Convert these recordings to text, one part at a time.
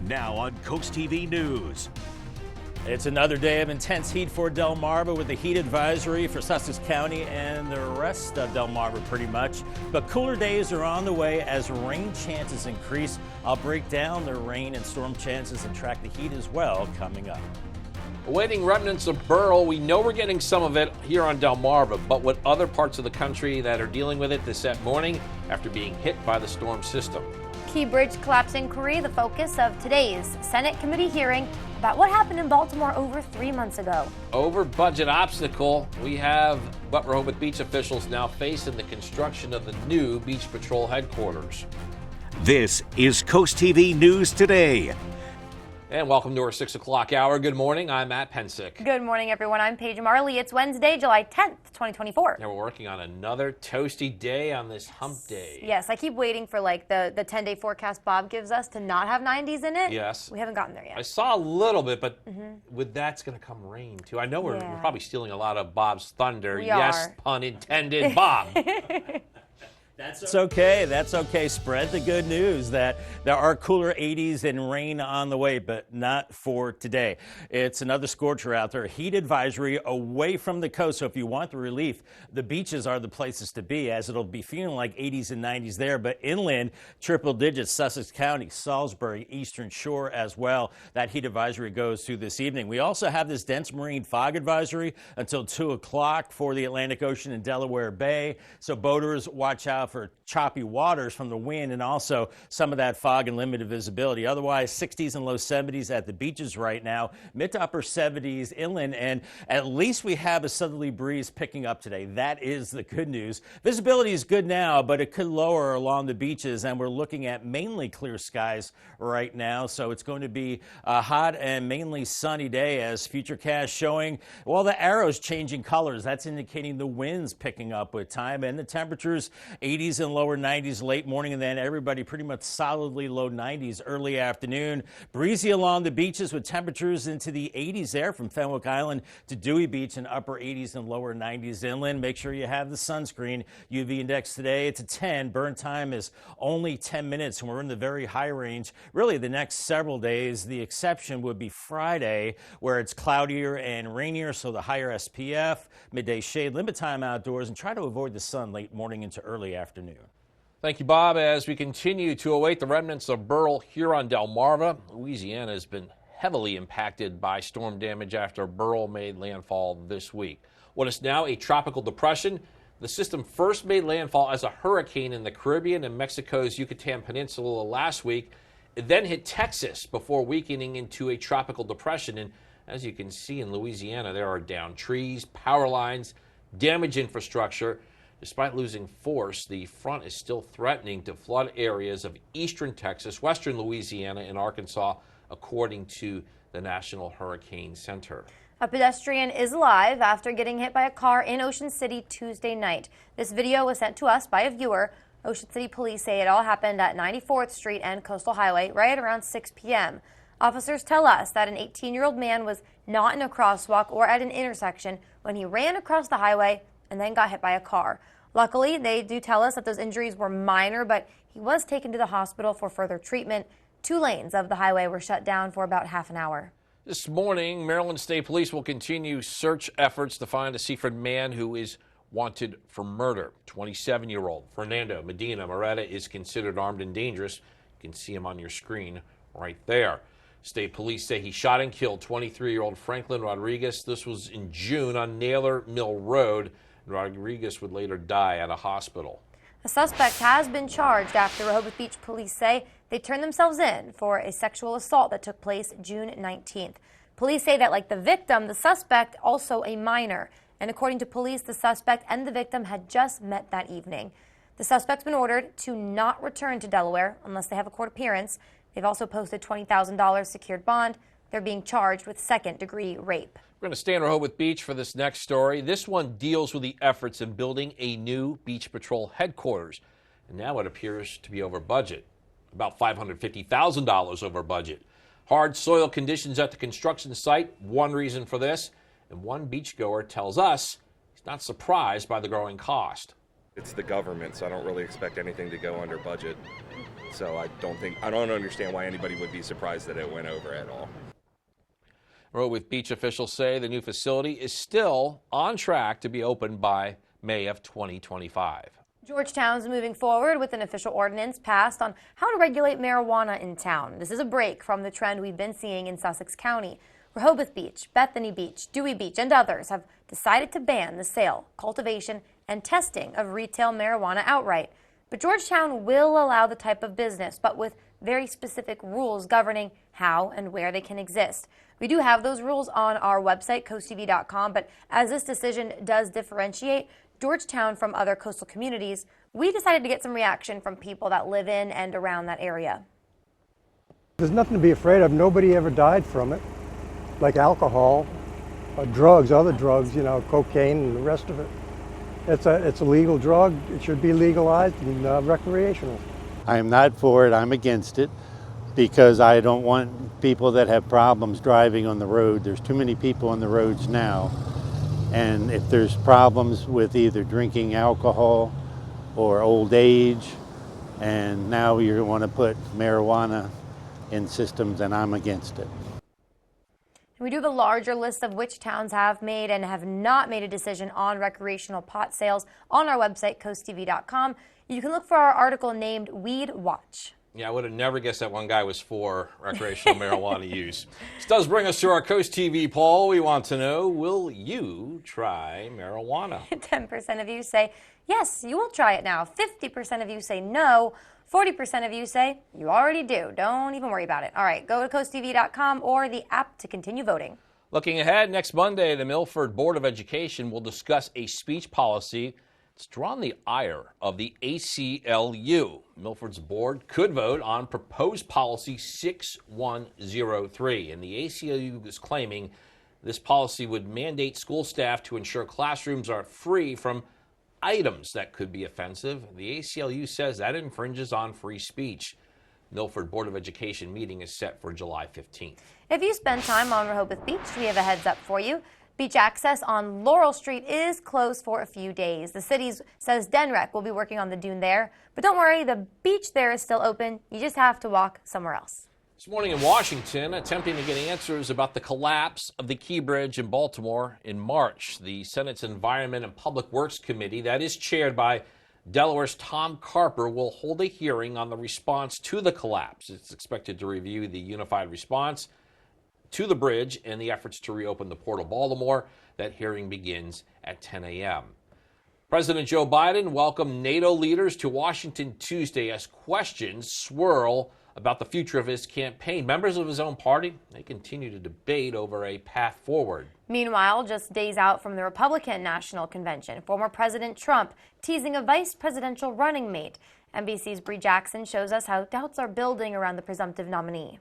Now on CoastTV News. It's another day of intense heat for Delmarva with the heat advisory for Sussex County and the rest of Delmarva pretty much. But cooler days are on the way as rain chances increase. I'll break down the rain and storm chances and track the heat as well coming up. Awaiting remnants of Beryl, we know we're getting some of it here on Delmarva, but with other parts of the country that are dealing with it this morning after being hit by the storm system. Key bridge collapse inquiry, the focus of today's Senate committee hearing about what happened in Baltimore over 3 months ago. Over budget obstacle, we have Rehoboth Beach officials now facing the construction of the new Beach Patrol headquarters. This is CoastTV News Today. And welcome to our 6 o'clock hour. Good morning, I'm Matt Pensick. Good morning, everyone. I'm Paige Marley. It's Wednesday, July 10th, 2024. Now we're working on another toasty day on this hump day. Yes, I keep waiting for like the 10-day forecast Bob gives us to not have 90s in it. Yes. We haven't gotten there yet. I saw a little bit, but with that's going to come rain too. I know we're probably stealing a lot of Bob's thunder. Yes, pun intended, Bob. That's okay. That's okay. Spread the good news that there are cooler 80s and rain on the way, but not for today. It's another scorcher out there. Heat advisory away from the coast. So if you want the relief, the beaches are the places to be, as it'll be feeling like 80s and 90s there. But inland, triple digits, Sussex County, Salisbury, Eastern Shore as well. That heat advisory goes through this evening. We also have this dense marine fog advisory until 2 o'clock for the Atlantic Ocean and Delaware Bay. So boaters, watch out for choppy waters from the wind and also some of that fog and limited visibility. Otherwise, 60s and low 70s at the beaches right now, mid to upper 70s inland, and at least we have a southerly breeze picking up today. That is the good news. Visibility is good now, but it could lower along the beaches, and we're looking at mainly clear skies right now. So it's going to be a hot and mainly sunny day, as Futurecast showing, well, the arrows changing colors. That's indicating the winds picking up with time, and the temperatures 80s and lower 90s late morning, and then everybody pretty much solidly low 90s early afternoon. Breezy along the beaches with temperatures into the 80s there from Fenwick Island to Dewey Beach, and upper 80s and lower 90s inland. Make sure you have the sunscreen. UV index today, it's a 10. Burn time is only 10 minutes, and we're in the very high range. Really, the next several days, the exception would be Friday, where it's cloudier and rainier, so the higher SPF, midday shade, limit time outdoors, and try to avoid the sun late morning into early afternoon. Thank you, Bob. As we continue to await the remnants of Beryl here on Delmarva, Louisiana has been heavily impacted by storm damage after Beryl made landfall this week. What is now a tropical depression, the system first made landfall as a hurricane in the Caribbean and Mexico's Yucatan Peninsula last week. It then hit Texas before weakening into a tropical depression. And as you can see in Louisiana, there are downed trees, power lines, damaged infrastructure. Despite losing force, the front is still threatening to flood areas of eastern Texas, western Louisiana, and Arkansas, according to the National Hurricane Center. A pedestrian is alive after getting hit by a car in Ocean City Tuesday night. This video was sent to us by a viewer. Ocean City police say it all happened at 94th Street and Coastal Highway right around 6 p.m. Officers tell us that an 18-year-old man was not in a crosswalk or at an intersection when he ran across the highway and then got hit by a car. Luckily, they do tell us that those injuries were minor, but he was taken to the hospital for further treatment. 2 lanes of the highway were shut down for about half an hour. This morning, Maryland State Police will continue search efforts to find a Seaford man who is wanted for murder. 27-year-old Fernando Medina Moretta is considered armed and dangerous. You can see him on your screen right there. State police say he shot and killed 23-year-old Franklin Rodriguez. This was in June on Naylor Mill Road. Rodriguez would later die at a hospital. A suspect has been charged after Rehoboth Beach police say they turned themselves in for a sexual assault that took place June 19th. Police say that, like the victim, the suspect also a minor. And according to police, the suspect and the victim had just met that evening. The suspect's been ordered to not return to Delaware unless they have a court appearance. They've also posted $20,000 secured bond. They're being charged with second-degree rape. We're going to stay in Rehoboth Beach for this next story. This one deals with the efforts in building a new Beach Patrol headquarters. And now it appears to be over budget, about $550,000 over budget. Hard soil conditions at the construction site, one reason for this. And one beachgoer tells us he's not surprised by the growing cost. It's the government, so I don't really expect anything to go under budget. So I don't understand why anybody would be surprised that it went over at all. Rehoboth Beach officials say the new facility is still on track to be opened by May of 2025. Georgetown's moving forward with an official ordinance passed on how to regulate marijuana in town. This is a break from the trend we've been seeing in Sussex County. Rehoboth Beach, Bethany Beach, Dewey Beach, and others have decided to ban the sale, cultivation, and testing of retail marijuana outright. But Georgetown will allow the type of business, but with very specific rules governing how and where they can exist. We do have those rules on our website, CoastTV.com, but as this decision does differentiate Georgetown from other coastal communities, we decided to get some reaction from people that live in and around that area. There's nothing to be afraid of. Nobody ever died from it, like alcohol, drugs, other drugs, you know, cocaine and the rest of it. It's a legal drug. It should be legalized and recreational. I am not for it. I'm against it because I don't want people that have problems driving on the road. There's too many people on the roads now. And if there's problems with either drinking alcohol or old age, and now you want to put marijuana in systems, and I'm against it. We do have a larger list of which towns have made and have not made a decision on recreational pot sales on our website, CoastTV.com. You can look for our article named Weed Watch. Yeah, I would have never guessed that one guy was for recreational marijuana use. This does bring us to our Coast TV poll. We want to know, will you try marijuana? 10% of you say, yes, you will try it now. 50% of you say no. 40% of you say you already do. Don't even worry about it. All right, go to CoastTV.com or the app to continue voting. Looking ahead, next Monday, the Milford Board of Education will discuss a speech policy that's drawn the ire of the ACLU. Milford's board could vote on proposed policy 6103, and the ACLU is claiming this policy would mandate school staff to ensure classrooms are free from items that could be offensive. The ACLU says that infringes on free speech. Milford Board of Education meeting is set for July 15th. If you spend time on Rehoboth Beach, we have a heads up for you. Beach access on Laurel Street is closed for a few days. The city says DENREC will be working on the dune there. But don't worry, the beach there is still open. You just have to walk somewhere else. This morning in Washington, attempting to get answers about the collapse of the Key Bridge in Baltimore in March. The Senate's Environment and Public Works Committee, that is chaired by Delaware's Tom Carper, will hold a hearing on the response to the collapse. It's expected to review the unified response to the bridge and the efforts to reopen the Port of Baltimore. That hearing begins at 10 a.m. President Joe Biden welcomed NATO leaders to Washington Tuesday as questions swirl about the future of his campaign. Members of his own party, they continue to debate over a path forward. Meanwhile, just days out from the Republican National Convention, former President Trump teasing a vice presidential running mate. NBC's Bree Jackson shows us how doubts are building around the presumptive nominee.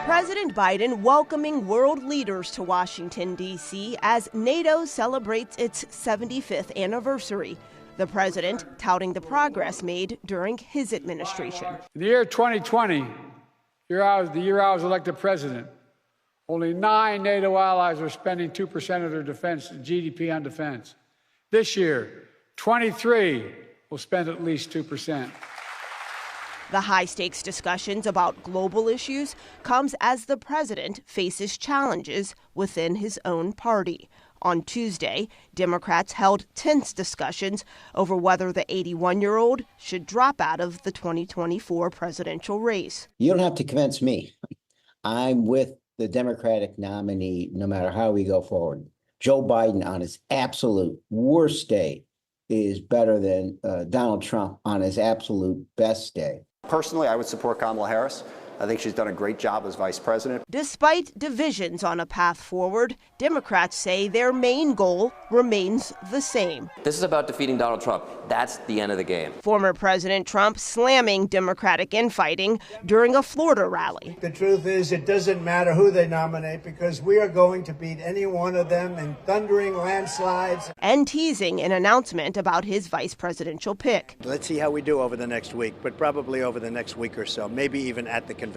President Biden welcoming world leaders to Washington, D.C. as NATO celebrates its 75th anniversary. The president touting the progress made during his administration. In the year 2020, the year I was elected president, only 9 NATO allies were spending 2% of their defense GDP on defense. This year, 23 will spend at least 2%. The high-stakes discussions about global issues comes as the president faces challenges within his own party. On Tuesday, Democrats held tense discussions over whether the 81-year-old should drop out of the 2024 presidential race. You don't have to convince me. I'm with the Democratic nominee no matter how we go forward. Joe Biden on his absolute worst day is better than Donald Trump on his absolute best day. Personally, I would support Kamala Harris. I think she's done a great job as vice president. Despite divisions on a path forward, Democrats say their main goal remains the same. This is about defeating Donald Trump. That's the end of the game. Former President Trump slamming Democratic infighting during a Florida rally. The truth is, it doesn't matter who they nominate because we are going to beat any one of them in thundering landslides. And teasing an announcement about his vice presidential pick. Let's see how we do over the next week, but probably over the next week or so, maybe even at the convention.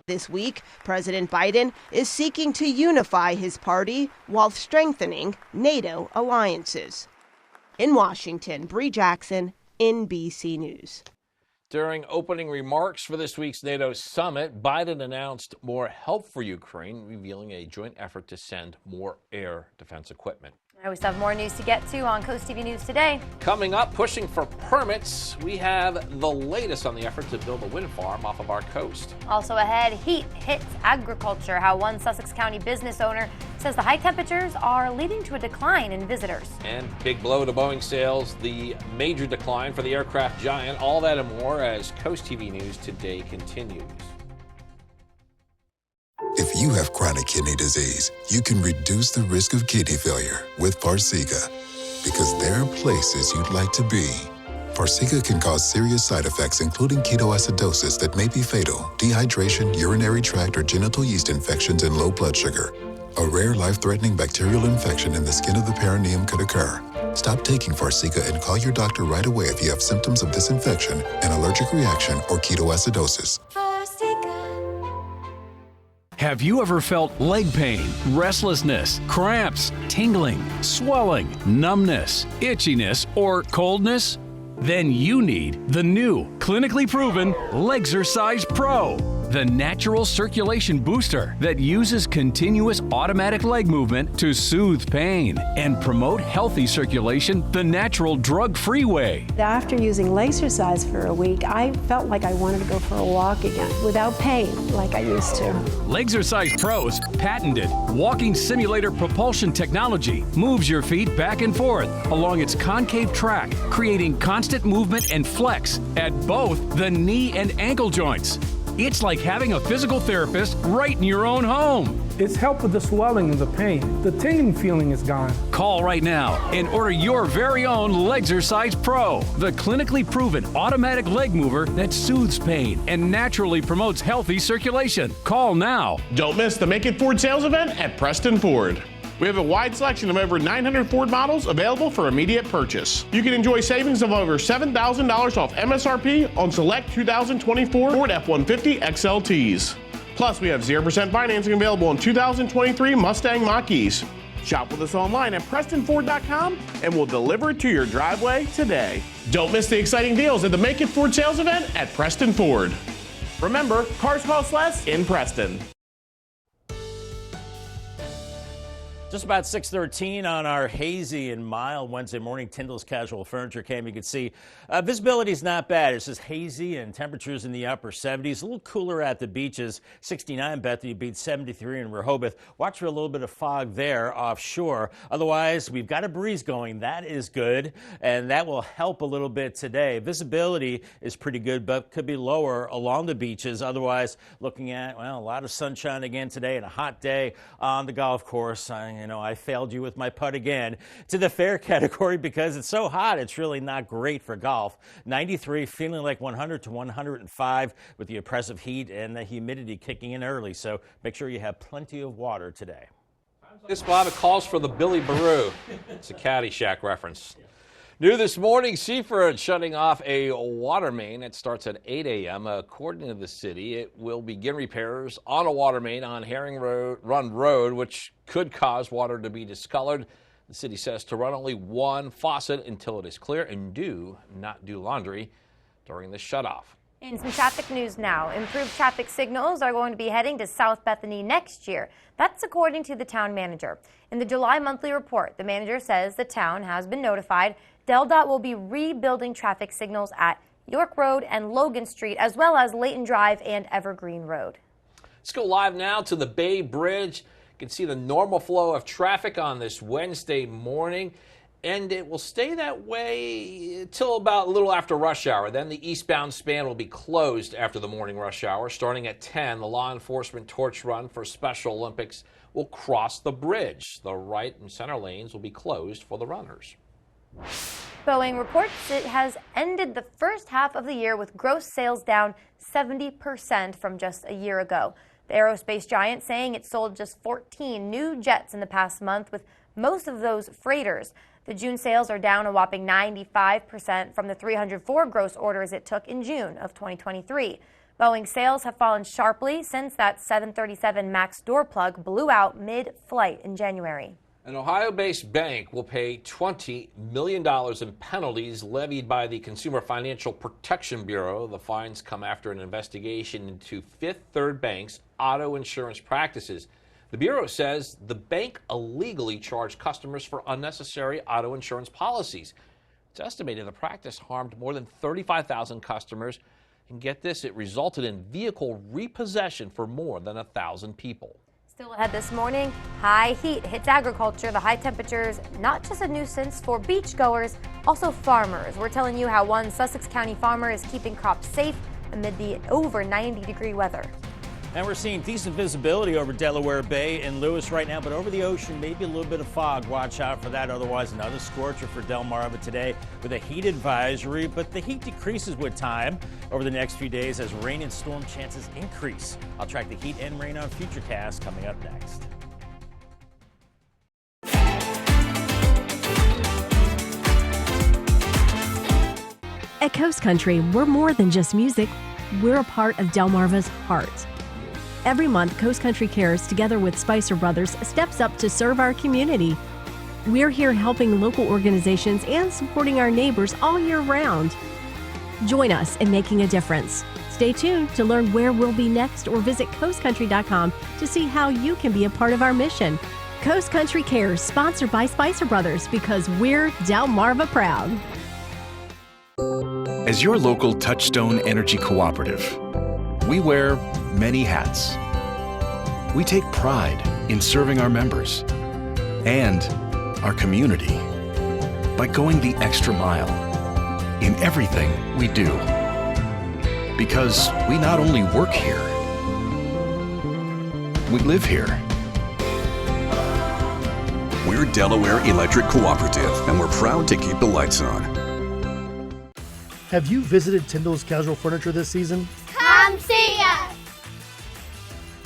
This week, President Biden is seeking to unify his party while strengthening NATO alliances. In Washington, Bree Jackson, NBC News. During opening remarks for this week's NATO summit, Biden announced more help for Ukraine, revealing a joint effort to send more air defense equipment. We still have more news to get to on CoastTV News today. Coming up, pushing for permits, we have the latest on the effort to build a wind farm off of our coast. Also ahead, heat hits agriculture, how one Sussex County business owner says the high temperatures are leading to a decline in visitors. And big blow to Boeing sales, the major decline for the aircraft giant, all that and more as CoastTV News today continues. If you have chronic kidney disease, you can reduce the risk of kidney failure with Farxiga, because there are places you'd like to be. Farxiga can cause serious side effects, including ketoacidosis that may be fatal, dehydration, urinary tract or genital yeast infections, and low blood sugar. A rare life-threatening bacterial infection in the skin of the perineum could occur. Stop taking Farxiga and call your doctor right away if you have symptoms of this infection, an allergic reaction, or ketoacidosis. Have you ever felt leg pain, restlessness, cramps, tingling, swelling, numbness, itchiness, or coldness? Then you need the new, clinically proven Legzercise Pro, the natural circulation booster that uses continuous automatic leg movement to soothe pain and promote healthy circulation the natural drug-free way. After using Legzercise for a week, I felt like I wanted to go for a walk again without pain like I used to. Legzercise Pro's patented walking simulator propulsion technology moves your feet back and forth along its concave track, creating constant movement and flex at both the knee and ankle joints. It's like having a physical therapist right in your own home. It's helped with the swelling and the pain. The tingling feeling is gone. Call right now and order your very own Legzercise Pro, the clinically proven automatic leg mover that soothes pain and naturally promotes healthy circulation. Call now. Don't miss the Make It Ford sales event at Preston Ford. We have a wide selection of over 900 Ford models available for immediate purchase. You can enjoy savings of over $7,000 off MSRP on select 2024 Ford F-150 XLTs. Plus, we have 0% financing available on 2023 Mustang Mach-E's. Shop with us online at PrestonFord.com and we'll deliver it to your driveway today. Don't miss the exciting deals at the Make It Ford sales event at Preston Ford. Remember, cars cost less in Preston. Just about 6:13 on our hazy and mild Wednesday morning. Tyndall's Casual Furniture Cam. You can see visibility is not bad. It's just hazy and temperatures in the upper 70s. A little cooler at the beaches. 69 Bethany beats 73 in Rehoboth. Watch for a little bit of fog there offshore. Otherwise, we've got a breeze going. That is good, and that will help a little bit today. Visibility is pretty good, but could be lower along the beaches. Otherwise, looking at, well, a lot of sunshine again today and a hot day on the golf course. I failed you with my putt again. To the fair category, because it's so hot, it's really not great for golf. 93, feeling like 100 to 105 with the oppressive heat and the humidity kicking in early. So make sure you have plenty of water today. This Bob, it calls for the Billy Baroo. It's a Caddyshack reference. New this morning, Seaford shutting off a water main. It starts at 8 a.m. According to the city, it will begin repairs on a water main on Herring Run Road, which could cause water to be discolored. The city says to run only one faucet until it is clear and not do laundry during the shutoff. In some traffic news now, improved traffic signals are going to be heading to South Bethany next year. That's according to the town manager. In the July monthly report, the manager says the town has been notified. DelDOT will be rebuilding traffic signals at York Road and Logan Street, as well as Layton Drive and Evergreen Road. Let's go live now to the Bay Bridge. You can see the normal flow of traffic on this Wednesday morning, and it will stay that way till about a little after rush hour. Then the eastbound span will be closed after the morning rush hour. Starting at 10, the law enforcement torch run for Special Olympics will cross the bridge. The right and center lanes will be closed for the runners. Boeing reports it has ended the first half of the year with gross sales down 70% from just a year ago. The aerospace giant saying it sold just 14 new jets in the past month, with most of those freighters. The June sales are down a whopping 95% from the 304 gross orders it took in June of 2023. Boeing sales have fallen sharply since that 737 MAX door plug blew out mid-flight in January. An Ohio-based bank will pay $20 million in penalties levied by the Consumer Financial Protection Bureau. The fines come after an investigation into Fifth Third Bank's auto insurance practices. The Bureau says the bank illegally charged customers for unnecessary auto insurance policies. It's estimated the practice harmed more than 35,000 customers. And get this, it resulted in vehicle repossession for more than 1,000 people. Still ahead this morning, high heat hits agriculture. The high temperatures, not just a nuisance for beachgoers, also farmers. We're telling you how one Sussex County farmer is keeping crops safe amid the over 90-degree weather. And we're seeing decent visibility over Delaware Bay and Lewis right now, but over the ocean, maybe a little bit of fog. Watch out for that. Otherwise, another scorcher for Delmarva today with a heat advisory, but the heat decreases with time over the next few days as rain and storm chances increase. I'll track the heat and rain on Futurecast coming up next. At Coast Country, we're more than just music. We're a part of Delmarva's heart. Every month, Coast Country Cares, together with Spicer Brothers, steps up to serve our community. We're here helping local organizations and supporting our neighbors all year round. Join us in making a difference. Stay tuned to learn where we'll be next or visit coastcountry.com to see how you can be a part of our mission. Coast Country Cares, sponsored by Spicer Brothers, because we're Delmarva proud. As your local Touchstone Energy Cooperative, we wear many hats. We take pride in serving our members and our community by going the extra mile in everything we do. Because we not only work here, we live here. We're Delaware Electric Cooperative, and we're proud to keep the lights on. Have you visited Tyndall's Casual Furniture this season? Come see us!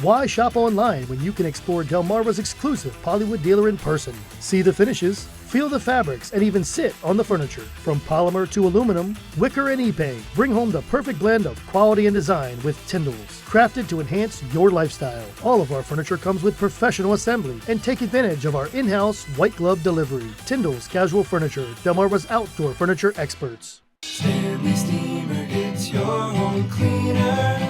Why shop online when you can explore Delmarva's exclusive Pollywood dealer in person? See the finishes, feel the fabrics, and even sit on the furniture. From polymer to aluminum, wicker, and epay, bring home the perfect blend of quality and design with Tyndall's, crafted to enhance your lifestyle. All of our furniture comes with professional assembly, and take advantage of our in-house white glove delivery. Tyndall's Casual Furniture, Delmarva's outdoor furniture experts. Stanley Steamer gets your home cleaner.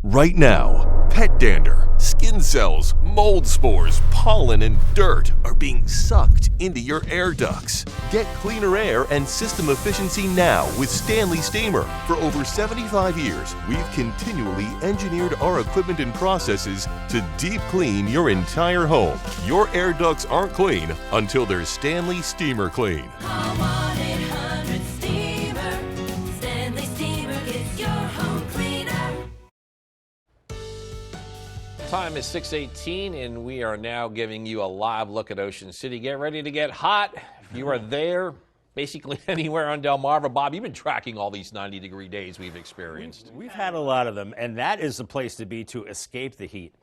Right now, pet dander, skin cells, mold spores, pollen, and dirt are being sucked into your air ducts. Get cleaner air and system efficiency now with Stanley Steamer. For over 75 years, we've continually engineered our equipment and processes to deep clean your entire home. Your air ducts aren't clean until they're Stanley Steamer clean. Time is 6:18, and we are now giving you a live look at Ocean City. Get ready to get hot. If you are there, basically anywhere on Delmarva. Bob, you've been tracking all these 90-degree days we've experienced. We've had a lot of them, and that is the place to be to escape the heat.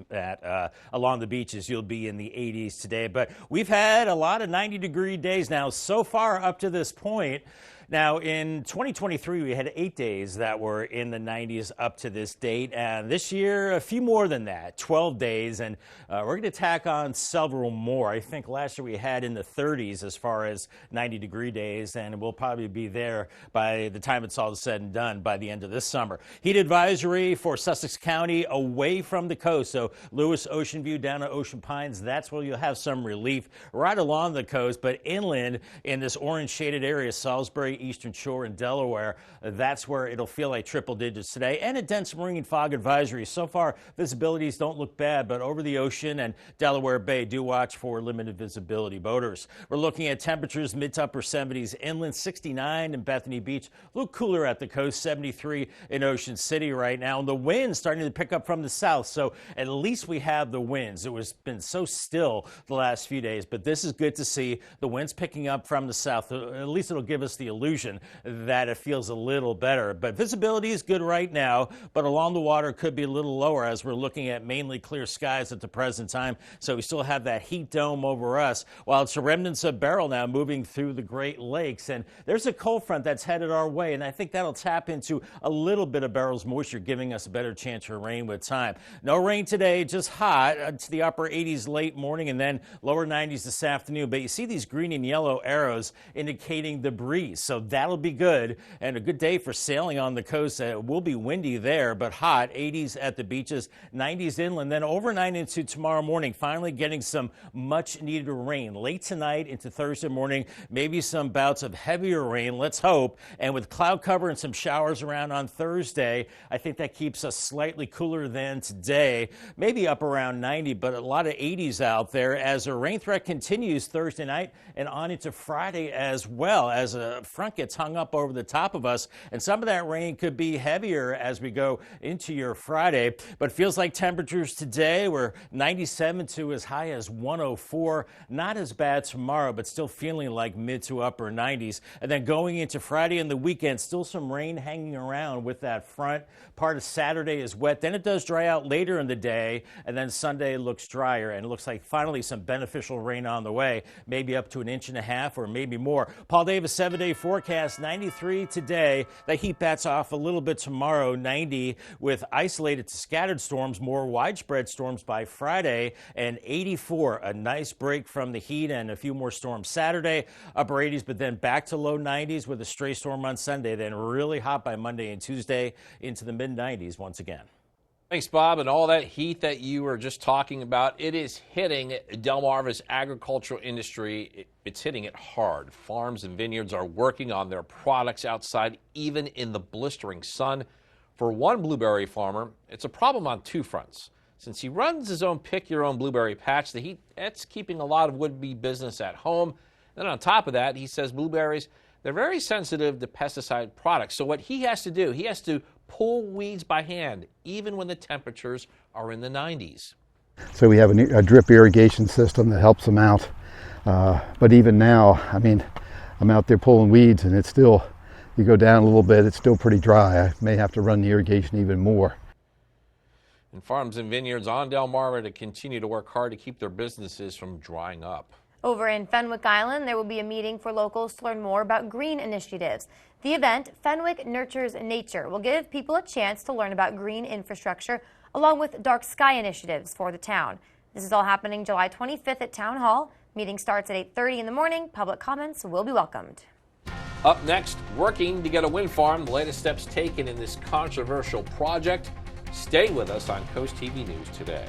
Along the beaches, you'll be in the 80s today. But we've had a lot of 90-degree days now so far up to this point. Now, in 2023, we had 8 days that were in the 90s up to this date, and this year, a few more than that, 12 days, and we're going to tack on several more. I think last year we had in the 30s as far as 90-degree days, and we'll probably be there by the time it's all said and done by the end of this summer. Heat advisory for Sussex County away from the coast, so Lewis, Ocean View, down to Ocean Pines, that's where you'll have some relief right along the coast, but inland in this orange shaded area, Salisbury, Eastern Shore, and Delaware, that's where it'll feel like triple digits today, and a dense marine fog advisory. So far, visibilities don't look bad, but over the ocean and Delaware Bay, do watch for limited visibility boaters. We're looking at temperatures mid to upper 70s inland, 69 in Bethany Beach, a little cooler at the coast, 73 in Ocean City right now, and the winds starting to pick up from the south, so at least we have the winds. It was been so still the last few days, but this is good to see the winds picking up from the south. At least it'll give us the illusion conclusion that it feels a little better. But visibility is good right now, but along the water could be a little lower as we're looking at mainly clear skies at the present time. So we still have that heat dome over us, while it's the remnants of Beryl now moving through the Great Lakes. And there's a cold front that's headed our way, and I think that'll tap into a little bit of Beryl's moisture, giving us a better chance for rain with time. No rain today, just hot to the upper 80s late morning and then lower 90s this afternoon. But you see these green and yellow arrows indicating the breeze, so that'll be good and a good day for sailing on the coast. It will be windy there, but hot, 80s at the beaches, 90s inland, then overnight into tomorrow morning, finally getting some much needed rain late tonight into Thursday morning, maybe some bouts of heavier rain, let's hope, and with cloud cover and some showers around on Thursday, I think that keeps us slightly cooler than today, maybe up around 90, but a lot of 80s out there as a rain threat continues Thursday night and on into Friday as well, as a front gets hung up over the top of us, and some of that rain could be heavier as we go into your Friday. But it feels like temperatures today were 97 to as high as 104. Not as bad tomorrow, but still feeling like mid to upper 90s. And then going into Friday and the weekend, still some rain hanging around with that front. Part of Saturday is wet. Then it does dry out later in the day, and then Sunday looks drier, and it looks like finally some beneficial rain on the way, maybe up to 1.5 inches or maybe more. Paul Davis 7-day forecast, 93 today. The heat bats off a little bit tomorrow, 90 with isolated to scattered storms, more widespread storms by Friday, and 84, a nice break from the heat and a few more storms Saturday, upper 80s, but then back to low 90s with a stray storm on Sunday, then really hot by Monday and Tuesday into the mid-90s once again. Thanks, Bob. And all that heat that you were just talking about, it is hitting Delmarva's agricultural industry. It's hitting it hard. Farms and vineyards are working on their products outside, even in the blistering sun. For one blueberry farmer, it's a problem on two fronts. Since he runs his own pick-your-own blueberry patch, the heat, that's keeping a lot of would-be business at home. Then on top of that, he says blueberries, they're very sensitive to pesticide products. So what he has to do, he has to pull weeds by hand, even when the temperatures are in the 90s. So we have a drip irrigation system that helps them out. But even now, I mean, I'm out there pulling weeds and it's still, you go down a little bit, it's still pretty dry. I may have to run the irrigation even more. And farms and vineyards on Delmarva to continue to work hard to keep their businesses from drying up. Over in Fenwick Island, there will be a meeting for locals to learn more about green initiatives. The event, Fenwick Nurtures Nature, will give people a chance to learn about green infrastructure along with dark sky initiatives for the town. This is all happening July 25th at Town Hall. Meeting starts at 8:30 in the morning. Public comments will be welcomed. Up next, working to get a wind farm, the latest steps taken in this controversial project. Stay with us on Coast TV News today.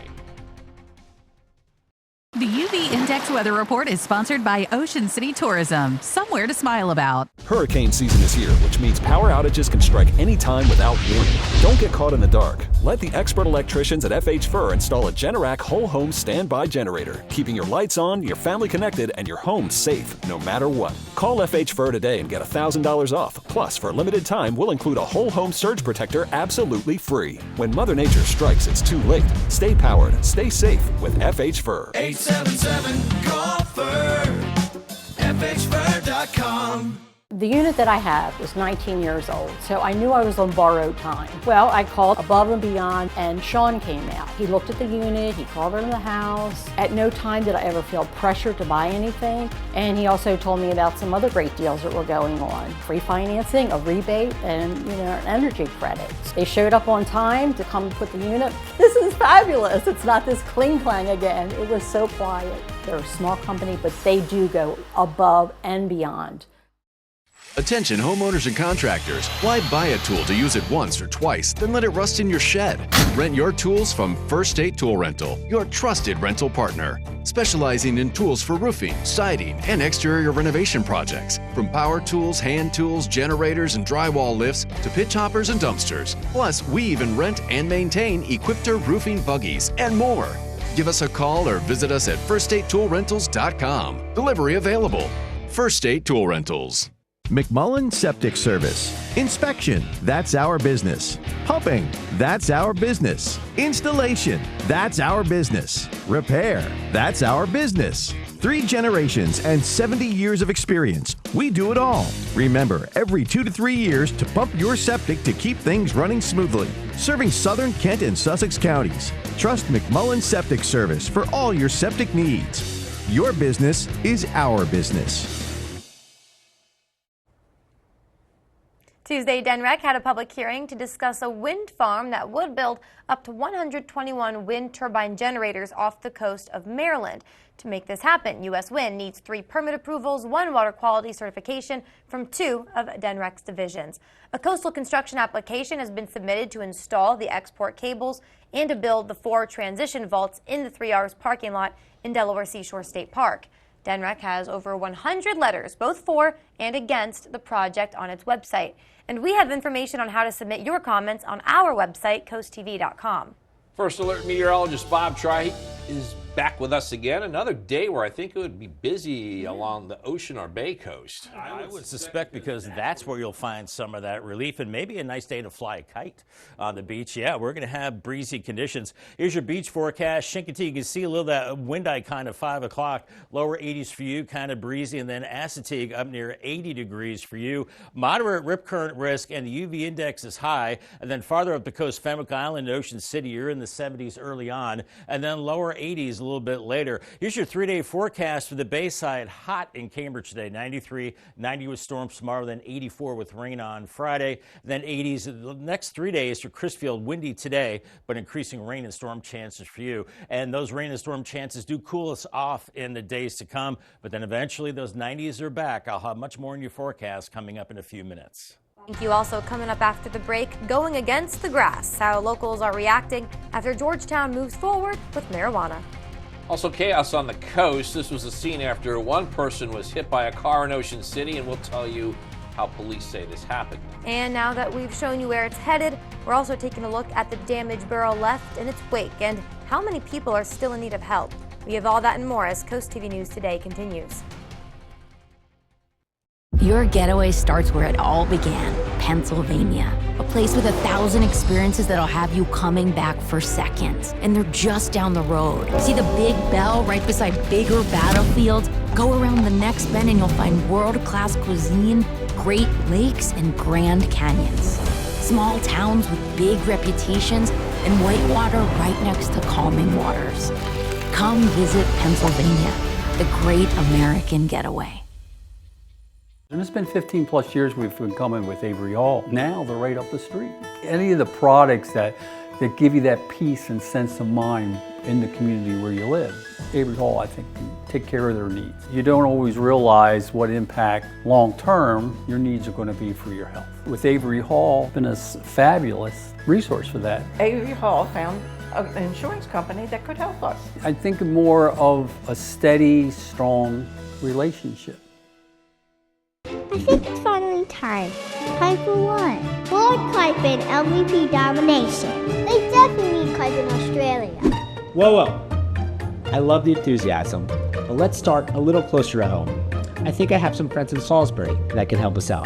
The UV Index Weather Report is sponsored by Ocean City Tourism. Somewhere to smile about. Hurricane season is here, which means power outages can strike anytime without warning. Don't get caught in the dark. Let the expert electricians at FH Fur install a Generac whole home standby generator, keeping your lights on, your family connected, and your home safe no matter what. Call FH Fur today and get $1,000 off. Plus, for a limited time, we'll include a whole home surge protector absolutely free. When Mother Nature strikes, it's too late. Stay powered, stay safe with FH Fur. 877-GOLFER, FHFur.com. The unit that I have was 19 years old, so I knew I was on borrowed time. Well, I called Above and Beyond, and Sean came out. He looked at the unit, he called around the house. At no time did I ever feel pressure to buy anything, and he also told me about some other great deals that were going on. Free financing, a rebate, and an energy credit. They showed up on time to come put the unit. This is fabulous. It's not this cling-clang again. It was so quiet. They're a small company, but they do go above and beyond. Attention homeowners and contractors. Why buy a tool to use it once or twice, then let it rust in your shed? Rent your tools from First State Tool Rental, your trusted rental partner. Specializing in tools for roofing, siding, and exterior renovation projects. From power tools, hand tools, generators, and drywall lifts to pitch hoppers and dumpsters. Plus, we even rent and maintain Equipter roofing buggies and more. Give us a call or visit us at firststatetoolrentals.com. Delivery available. First State Tool Rentals. McMullen Septic Service. Inspection, that's our business. Pumping, that's our business. Installation, that's our business. Repair, that's our business. 3 generations and 70 years of experience. We do it all. Remember, every 2 to 3 years to pump your septic to keep things running smoothly. Serving southern Kent and Sussex counties. Trust McMullen Septic Service for all your septic needs. Your business is our business. Tuesday, DENREC had a public hearing to discuss a wind farm that would build up to 121 wind turbine generators off the coast of Maryland. To make this happen, U.S. Wind needs 3 permit approvals, 1 water quality certification from 2 of DENREC's divisions. A coastal construction application has been submitted to install the export cables and to build the 4 transition vaults in the 3 R's parking lot in Delaware Seashore State Park. DENREC has over 100 letters, both for and against the project, on its website. And we have information on how to submit your comments on our website, CoastTV.com. First Alert meteorologist Bob Tri is back with us again. Another day where I think it would be busy along the ocean or bay coast. I would suspect, because that's where you'll find some of that relief, and maybe a nice day to fly a kite on the beach. Yeah, we're going to have breezy conditions. Here's your beach forecast. Chincoteague, you can see a little of that wind icon at 5 o'clock. Lower 80s for you, kind of breezy, and then Assateague up near 80 degrees for you. Moderate rip current risk, and the UV index is high. And then farther up the coast, Fenwick Island, Ocean City, you're in the 70s early on, and then lower 80s a little bit later. Here's your 3-day forecast for the Bayside. Hot in Cambridge today, 93, 90 with storms tomorrow, then 84 with rain on Friday, then 80s. The next 3 days for Crisfield, windy today, but increasing rain and storm chances for you. And those rain and storm chances do cool us off in the days to come, but then eventually those 90s are back. I'll have much more in your forecast coming up in a few minutes. Thank you. Also coming up after the break, going against the grass, how locals are reacting after Georgetown moves forward with marijuana. Also chaos on the coast. This was a scene after one person was hit by a car in Ocean City, and we'll tell you how police say this happened. And now that we've shown you where it's headed, we're also taking a look at the damage barrel left in its wake and how many people are still in need of help. We have all that and more as Coast TV News Today continues. Your getaway starts where it all began, Pennsylvania. A place with 1,000 experiences that'll have you coming back for seconds. And they're just down the road. See the Big Bell right beside bigger battlefields? Go around the next bend and you'll find world-class cuisine, Great Lakes, and Grand Canyons. Small towns with big reputations and whitewater right next to calming waters. Come visit Pennsylvania, the great American getaway. And it's been 15 plus years we've been coming with Avery Hall. Now they're right up the street. Any of the products that give you that peace and sense of mind in the community where you live, Avery Hall, I think, can take care of their needs. You don't always realize what impact long-term your needs are going to be for your health. With Avery Hall, it's been a fabulous resource for that. Avery Hall found an insurance company that could help us. I think more of a steady, strong relationship. I think it's finally time. Time for what? Lord Kuiper LVP domination. They definitely need Kuiper in Australia. Whoa. I love the enthusiasm, but let's start a little closer at home. I think I have some friends in Salisbury that can help us out.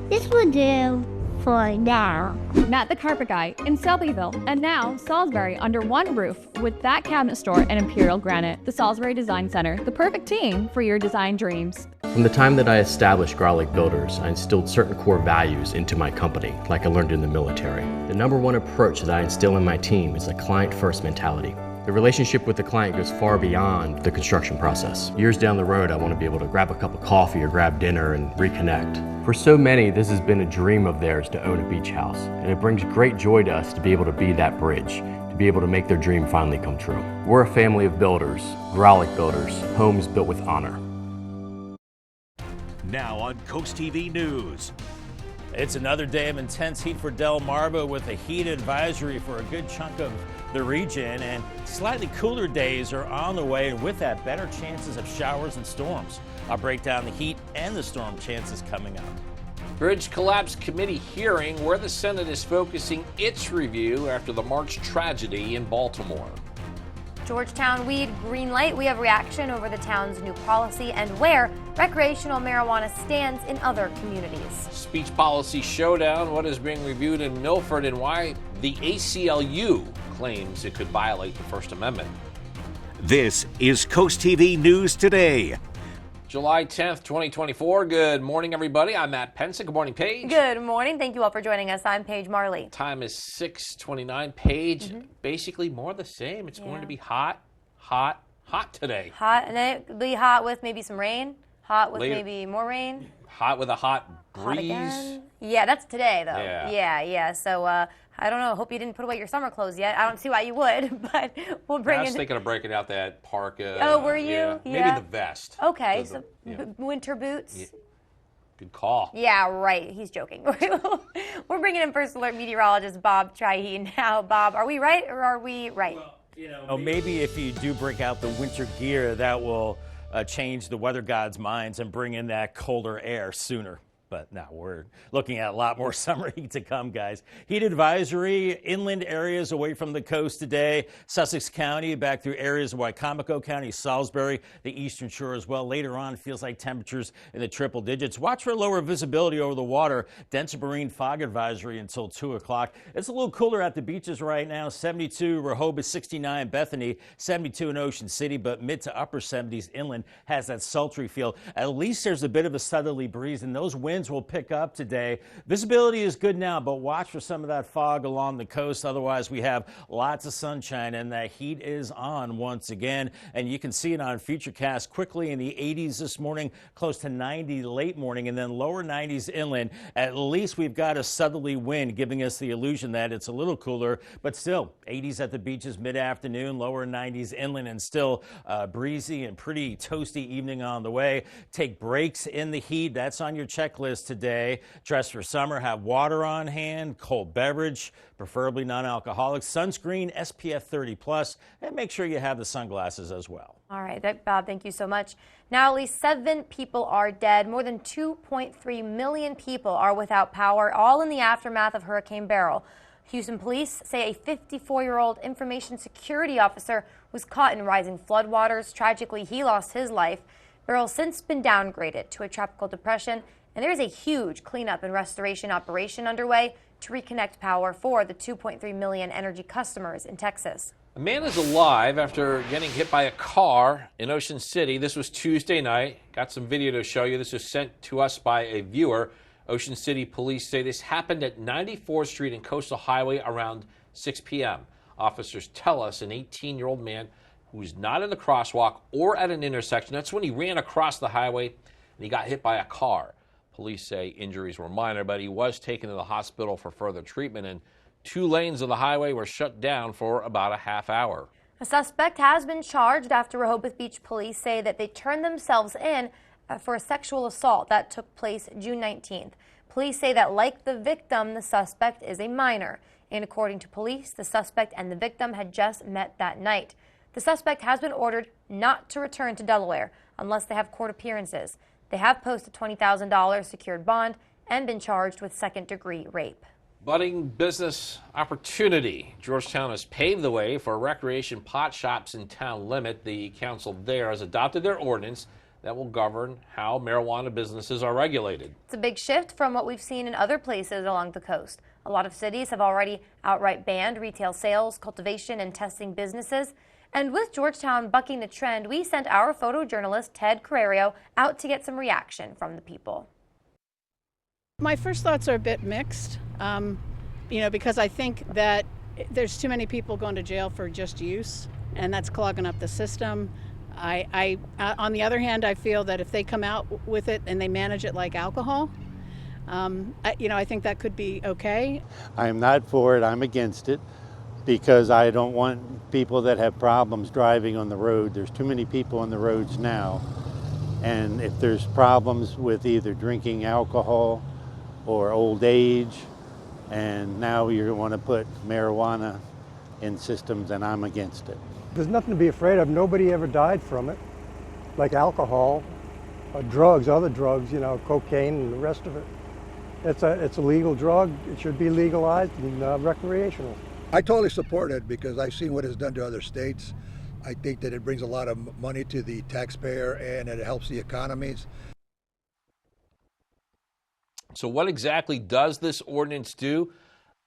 This will do for now. Matt the Carpet Guy in Selbyville, and now Salisbury under one roof with that cabinet store and Imperial Granite. The Salisbury Design Center, the perfect team for your design dreams. From the time that I established Garlic Builders, I instilled certain core values into my company, like I learned in the military. The number one approach that I instill in my team is a client-first mentality. The relationship with the client goes far beyond the construction process. Years down the road, I want to be able to grab a cup of coffee or grab dinner and reconnect. For so many, this has been a dream of theirs to own a beach house, and it brings great joy to us to be able to be that bridge, to be able to make their dream finally come true. We're a family of builders, Garlic Builders, homes built with honor. Now on Coast TV News. It's another day of intense heat for Delmarva with a heat advisory for a good chunk of the region, and slightly cooler days are on the way, and with that, better chances of showers and storms. I'll break down the heat and the storm chances coming up. Bridge Collapse Committee hearing where the Senate is focusing its review after the March tragedy in Baltimore. Georgetown weed green light. We have reaction over the town's new policy and where recreational marijuana stands in other communities. Speech policy showdown. What is being reviewed in Milford and why the ACLU claims it could violate the First Amendment. This is Coast TV News Today. July 10th, 2024. Good morning, everybody. I'm Matt Pensick. Good morning, Paige. Good morning. Thank you all for joining us. I'm Paige Marley. Time is 6:29. Paige, basically more of the same. It's going to be hot today. Hot, and it'll be hot with maybe some rain. Hot with Later. maybe more rain. Hot with a hot Hot breeze. again. Yeah, that's today, though. Yeah. So I don't know. Hope you didn't put away your summer clothes yet. I don't see why you would, but we'll bring I it. was thinking of breaking out that parka. Oh, were you? Maybe the vest. Okay, The- so yeah. winter boots. Yeah. Good call. Yeah, right. He's joking. We're bringing in First Alert meteorologist Bob Trihey now. Bob, are we right or are we right? Maybe if you do break out the winter gear, that will change the weather gods' minds and bring in that colder air sooner. But now we're looking at a lot more summer heat to come, guys. Heat advisory, inland areas away from the coast today. Sussex County, back through areas of Wycomico County, Salisbury, the eastern shore as well. Later on, feels like temperatures in the triple digits. Watch for lower visibility over the water. Dense marine fog advisory until 2 o'clock. It's a little cooler at the beaches right now. 72 Rehoboth, 69 Bethany, 72 in Ocean City, but mid to upper 70s inland has that sultry feel. At least there's a bit of a southerly breeze, and those winds will pick up today. Visibility is good now, but watch for some of that fog along the coast. Otherwise, we have lots of sunshine, and that heat is on once again. And you can see it on Futurecast quickly in the 80s this morning, close to 90 late morning, and then lower 90s inland. At least we've got a southerly wind giving us the illusion that it's a little cooler, but still 80s at the beaches mid-afternoon, lower 90s inland, and still breezy and pretty toasty evening on the way. Take breaks in the heat. That's on your checklist today. Dress for summer, have water on hand, cold beverage, preferably non-alcoholic, sunscreen, SPF 30+, and make sure you have the sunglasses as well. All right, Bob, thank you so much. Now, at least 7 people are dead. More than 2.3 million people are without power, all in the aftermath of Hurricane Beryl. Houston police say a 54-year-old information security officer was caught in rising floodwaters. Tragically, he lost his life. Beryl's since been downgraded to a tropical depression, and there's a huge cleanup and restoration operation underway to reconnect power for the 2.3 million energy customers in Texas. A man is alive after getting hit by a car in Ocean City. This was Tuesday night. Got some video to show you. This was sent to us by a viewer. Ocean City police say this happened at 94th Street and Coastal Highway around 6 p.m. Officers tell us an 18-year-old man who was not in the crosswalk or at an intersection. That's when he ran across the highway and he got hit by a car. Police say injuries were minor, but he was taken to the hospital for further treatment, and 2 lanes of the highway were shut down for about a half hour. A suspect has been charged after Rehoboth Beach police say that they turned themselves in for a sexual assault that took place June 19th. Police say that, like the victim, the suspect is a minor. And according to police, the suspect and the victim had just met that night. The suspect has been ordered not to return to Delaware unless they have court appearances. They have posted $20,000 secured bond and been charged with second-degree rape. Budding business opportunity. Georgetown has paved the way for recreation pot shops in town limit. The council there has adopted their ordinance that will govern how marijuana businesses are regulated. It's a big shift from what we've seen in other places along the coast. A lot of cities have already outright banned retail sales, cultivation, and testing businesses. And with Georgetown bucking the trend, we sent our photojournalist, Ted Carrerio, out to get some reaction from the people. My first thoughts are a bit mixed, because I think that there's too many people going to jail for just use, and that's clogging up the system. On the other hand, I feel that if they come out with it and they manage it like alcohol, I think that could be okay. I'm not for it, I'm against it, because I don't want people that have problems driving on the road. There's too many people on the roads now. And if there's problems with either drinking alcohol or old age, and now you want to put marijuana in systems, and I'm against it. There's nothing to be afraid of. Nobody ever died from it, like alcohol, drugs, other drugs, cocaine and the rest of it. It's a legal drug. It should be legalized and recreational. I totally support it because I've seen what it's done to other states. I think that it brings a lot of money to the taxpayer and it helps the economies. So what exactly does this ordinance do?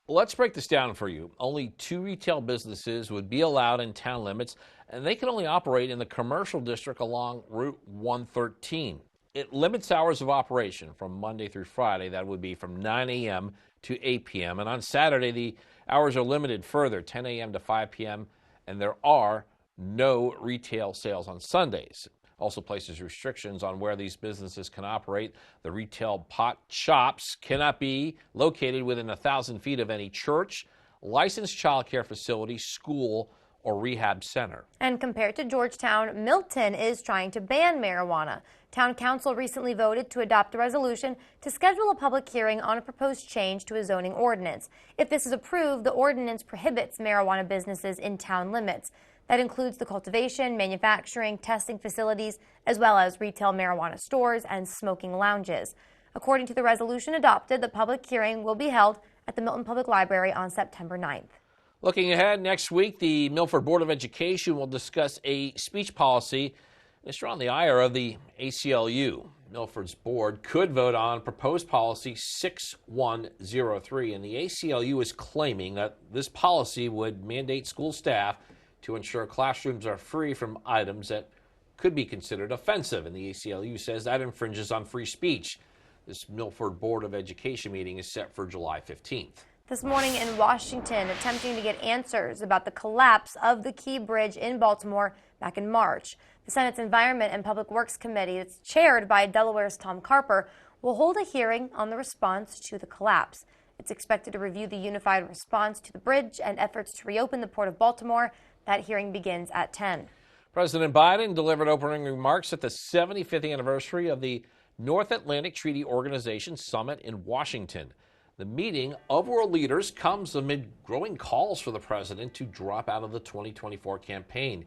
Let's break this down for you. Only 2 retail businesses would be allowed in town limits. and they can only operate in the commercial district along Route 113. It limits hours of operation from Monday through Friday. That would be from 9 a.m. to 8 p.m. And on Saturday, the hours are limited further, 10 a.m. to 5 p.m., and there are no retail sales on Sundays. Also places restrictions on where these businesses can operate. The retail pot shops cannot be located within 1,000 feet of any church, licensed child care facility, school, or rehab center. And compared to Georgetown, Milton is trying to ban marijuana. Town Council recently voted to adopt a resolution to schedule a public hearing on a proposed change to a zoning ordinance. If this is approved, the ordinance prohibits marijuana businesses in town limits. That includes the cultivation, manufacturing, testing facilities, as well as retail marijuana stores and smoking lounges. According to the resolution adopted, the public hearing will be held at the Milton Public Library on September 9th. Looking ahead, next week, the Milford Board of Education will discuss a speech policy. It's drawn the ire of the ACLU. Milford's board could vote on proposed policy 6103, and the ACLU is claiming that this policy would mandate school staff to ensure classrooms are free from items that could be considered offensive, and the ACLU says that infringes on free speech. This Milford Board of Education meeting is set for July 15th. This morning in Washington, attempting to get answers about the collapse of the Key Bridge in Baltimore back in March. The Senate's Environment and Public Works Committee, that's chaired by Delaware's Tom Carper, will hold a hearing on the response to the collapse. It's expected to review the unified response to the bridge and efforts to reopen the Port of Baltimore. That hearing begins at 10. President Biden delivered opening remarks at the 75th anniversary of the North Atlantic Treaty Organization Summit in Washington. The meeting of world leaders comes amid growing calls for the president to drop out of the 2024 campaign.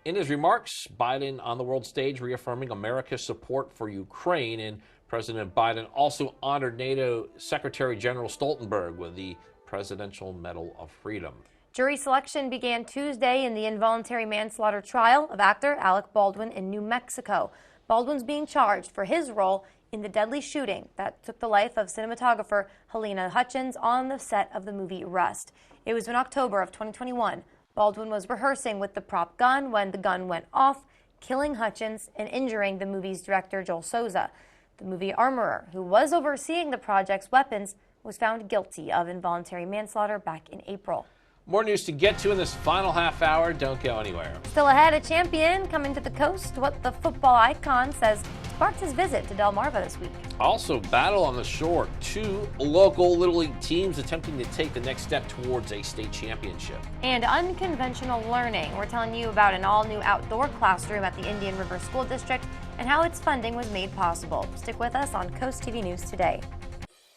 In his remarks, Biden on the world stage reaffirming America's support for Ukraine, and President Biden also honored NATO Secretary General Stoltenberg with the Presidential Medal of Freedom. Jury selection began Tuesday in the involuntary manslaughter trial of actor Alec Baldwin in New Mexico. Baldwin's being charged for his role in the deadly shooting that took the life of cinematographer Helena Hutchins on the set of the movie Rust. It was in October of 2021. Baldwin was rehearsing with the prop gun when the gun went off, killing Hutchins and injuring the movie's director Joel Souza. The movie armorer, who was overseeing the project's weapons, was found guilty of involuntary manslaughter back in April. More news to get to in this final half hour. Don't go anywhere. Still ahead, a champion coming to the coast. What the football icon says sparked his visit to Delmarva this week. Also, battle on the shore. Two local Little League teams attempting to take the next step towards a state championship. And unconventional learning. We're telling you about an all-new outdoor classroom at the Indian River School District and how its funding was made possible. Stick with us on Coast TV News today.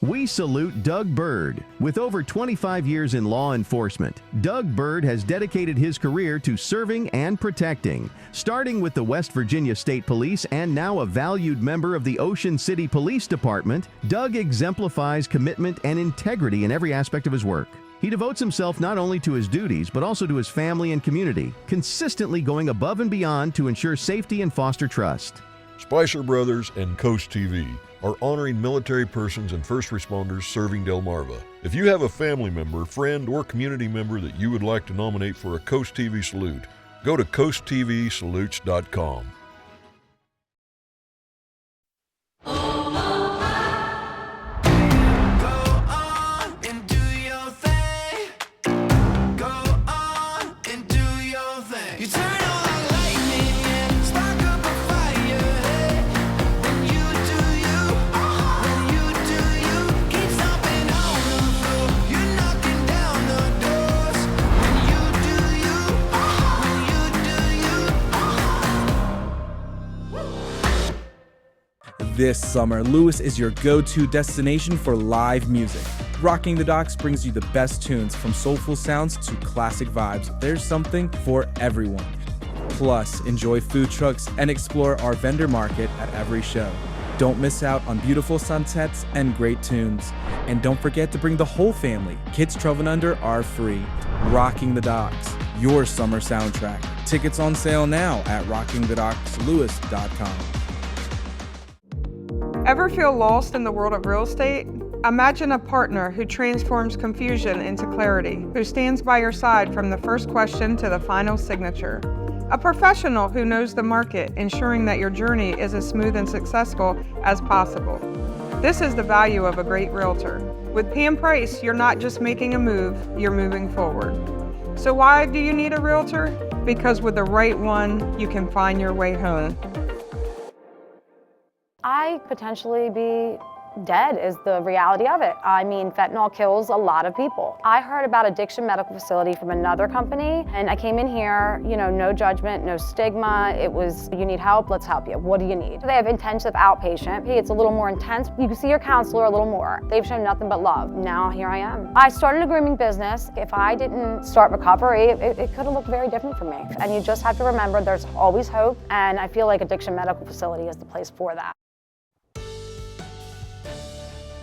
We salute Doug Bird. With over 25 years in law enforcement, Doug Bird has dedicated his career to serving and protecting. Starting with the West Virginia State Police and now a valued member of the Ocean City Police Department, Doug exemplifies commitment and integrity in every aspect of his work. He devotes himself not only to his duties, but also to his family and community, consistently going above and beyond to ensure safety and foster trust. Spicer Brothers and Coast TV are honoring military persons and first responders serving Delmarva. If you have a family member, friend, or community member that you would like to nominate for a Coast TV salute, go to coasttvsalutes.com. This summer, Lewis is your go-to destination for live music. Rocking the Docks brings you the best tunes from soulful sounds to classic vibes. There's something for everyone. Plus, enjoy food trucks and explore our vendor market at every show. Don't miss out on beautiful sunsets and great tunes. And don't forget to bring the whole family. Kids 12 and under are free. Rocking the Docks, your summer soundtrack. Tickets on sale now at rockingthedockslewis.com. Ever feel lost in the world of real estate? Imagine a partner who transforms confusion into clarity, who stands by your side from the first question to the final signature. A professional who knows the market, ensuring that your journey is as smooth and successful as possible. This is the value of a great realtor. With Pam Price, you're not just making a move, you're moving forward. So why do you need a realtor? Because with the right one, you can find your way home. I potentially be dead is the reality of it. I mean, fentanyl kills a lot of people. I heard about addiction medical facility from another company, and I came in here, you know, no judgment, no stigma. It was, you need help, let's help you. What do you need? They have intensive outpatient. It's a little more intense. You can see your counselor a little more. They've shown nothing but love. Now here I am. I started a grooming business. If I didn't start recovery, it could have looked very different for me. And you just have to remember there's always hope, and I feel like addiction medical facility is the place for that.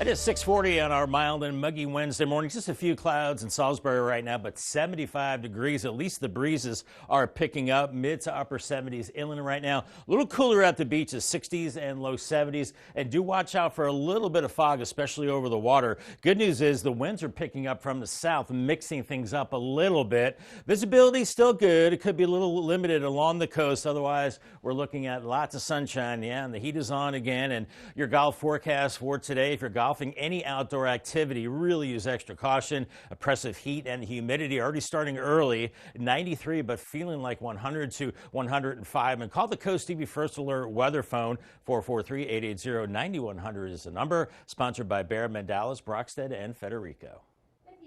It is 6:40 on our mild and muggy Wednesday morning. Just a few clouds in Salisbury right now, but 75 degrees. At least the breezes are picking up, mid to upper 70s inland right now. A little cooler at the beaches, 60s and low 70s. And do watch out for a little bit of fog, especially over the water. Good news is the winds are picking up from the south, mixing things up a little bit. Visibility still good. It could be a little limited along the coast. Otherwise, we're looking at lots of sunshine. Yeah, and the heat is on again. And your golf forecast for today, if you're golfing any outdoor activity, really use extra caution. Oppressive heat and humidity already starting early, 93, but feeling like 100 to 105. And call the CoastTV First Alert weather phone. 443-880-9100 is the number. Sponsored by Bear, Mandalas, Brockstead, and Federico.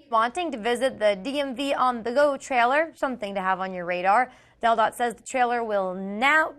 Wanting to visit the DMV on the Go trailer, something to have on your radar. DelDOT says the trailer will now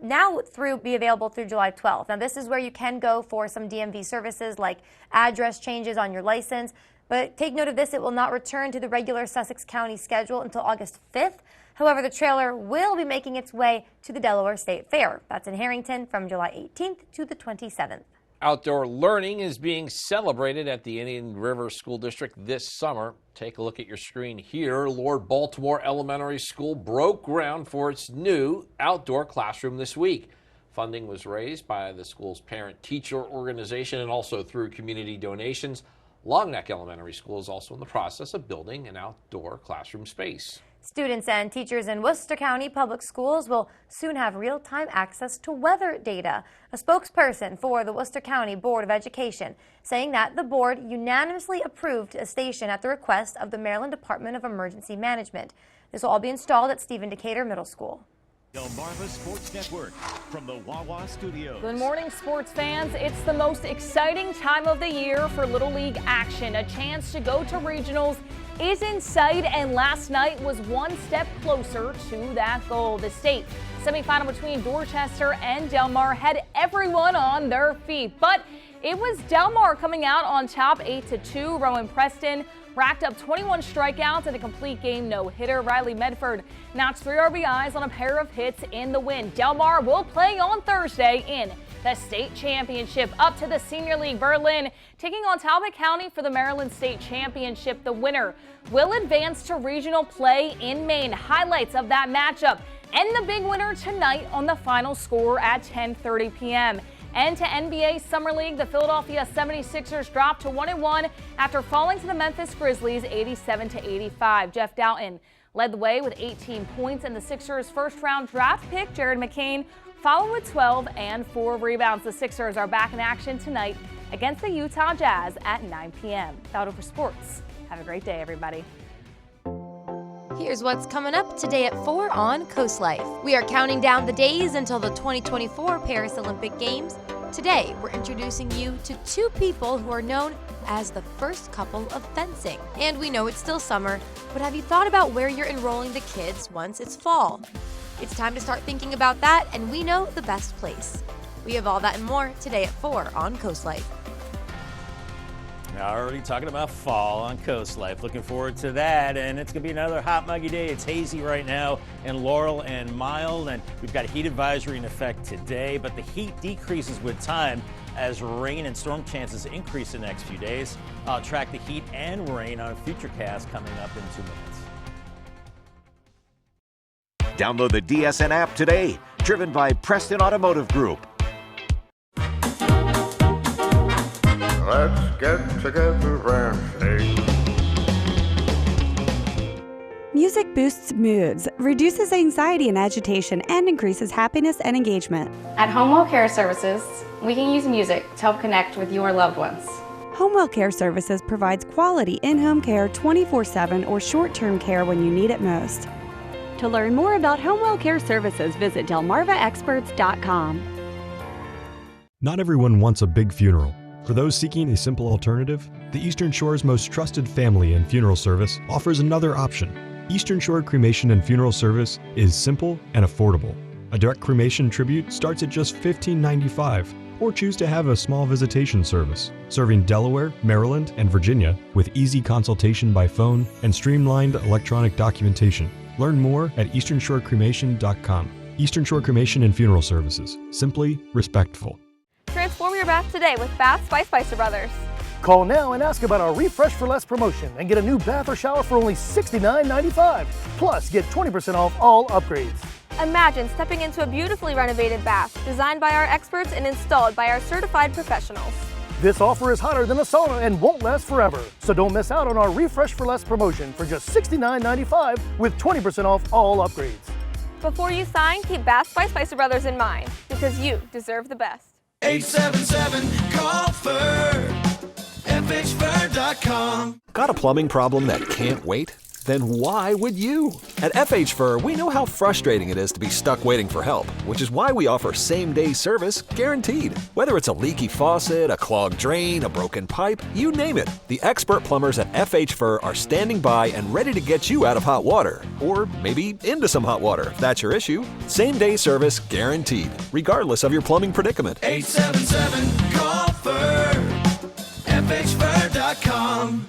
be available through July 12th. Now, this is where you can go for some DMV services like address changes on your license. But take note of this, it will not return to the regular Sussex County schedule until August 5th. However, the trailer will be making its way to the Delaware State Fair. That's in Harrington from July 18th to the 27th. Outdoor learning is being celebrated at the Indian River School District this summer. Take a look at your screen here. Lord Baltimore Elementary School broke ground for its new outdoor classroom this week. Funding was raised by the school's parent-teacher organization and also through community donations. Longneck Elementary School is also in the process of building an outdoor classroom space. Students and teachers in Worcester County Public Schools will soon have real-time access to weather data. A spokesperson for the Worcester County Board of Education saying that the board unanimously approved a station at the request of the Maryland Department of Emergency Management. This will all be installed at Stephen Decatur Middle School. Delmarva Sports Network from the Wawa Studios. Good morning, sports fans. It's the most exciting time of the year for Little League action. A chance to go to regionals is in sight, and last night was one step closer to that goal. The state semifinal between Dorchester and Delmar had everyone on their feet, but it was Delmar coming out on top 8-2. Rowan Preston racked up 21 strikeouts and a complete game no-hitter. Riley Medford notched 3 RBIs on a pair of hits in the win. Delmar will play on Thursday in the state championship. Up to the Senior League, Berlin taking on Talbot County for the Maryland State Championship. The winner will advance to regional play in Maine. Highlights of that matchup and the big winner tonight on the final score at 10:30 p.m. And to NBA Summer League, the Philadelphia 76ers dropped to 1-1 after falling to the Memphis Grizzlies 87-85. Jeff Doughton led the way with 18 points, and the Sixers' first-round draft pick, Jared McCain, followed with 12 and 4 rebounds. The Sixers are back in action tonight against the Utah Jazz at 9 p.m. That's all for sports. Have a great day, everybody. Here's what's coming up today at 4 on Coast Life. We are counting down the days until the 2024 Paris Olympic Games. Today, we're introducing you to 2 people who are known as the first couple of fencing. And we know it's still summer, but have you thought about where you're enrolling the kids once it's fall? It's time to start thinking about that, and we know the best place. We have all that and more today at 4 on Coast Life. Already talking about fall on Coast Life. Looking forward to that. And it's going to be another hot, muggy day. It's hazy right now in Laurel and mild. And we've got a heat advisory in effect today. But the heat decreases with time as rain and storm chances increase in the next few days. I'll track the heat and rain on a future cast coming up in 2 minutes. Download the DSN app today. Driven by Preston Automotive Group. Let's get together and say Music boosts moods, reduces anxiety and agitation, and increases happiness and engagement. At Homewell Care Services, we can use music to help connect with your loved ones. Homewell Care Services provides quality in-home care 24/7 or short-term care when you need it most. To learn more about Homewell Care Services, visit delmarvaexperts.com. Not everyone wants a big funeral. For those seeking a simple alternative, the Eastern Shore's most trusted family and funeral service offers another option. Eastern Shore Cremation and Funeral Service is simple and affordable. A direct cremation tribute starts at just $15.95, or choose to have a small visitation service, serving Delaware, Maryland, and Virginia with easy consultation by phone and streamlined electronic documentation. Learn more at easternshorecremation.com. Eastern Shore Cremation and Funeral Services. Simply respectful. Transform your bath today with Baths by Spicer Brothers. Call now and ask about our Refresh for Less promotion and get a new bath or shower for only $69.95. Plus, get 20% off all upgrades. Imagine stepping into a beautifully renovated bath, designed by our experts and installed by our certified professionals. This offer is hotter than a sauna and won't last forever. So don't miss out on our Refresh for Less promotion for just $69.95 with 20% off all upgrades. Before you sign, keep Baths by Spicer Brothers in mind, because you deserve the best. 877-CALL-FUR, FHFur.com. Got a plumbing problem that can't wait? Then why would you? At FH Fur, we know how frustrating it is to be stuck waiting for help, which is why we offer same-day service guaranteed. Whether it's a leaky faucet, a clogged drain, a broken pipe, you name it, the expert plumbers at FH Fur are standing by and ready to get you out of hot water, or maybe into some hot water if that's your issue. Same-day service guaranteed, regardless of your plumbing predicament. 877-CALL-FUR, FHFur.com.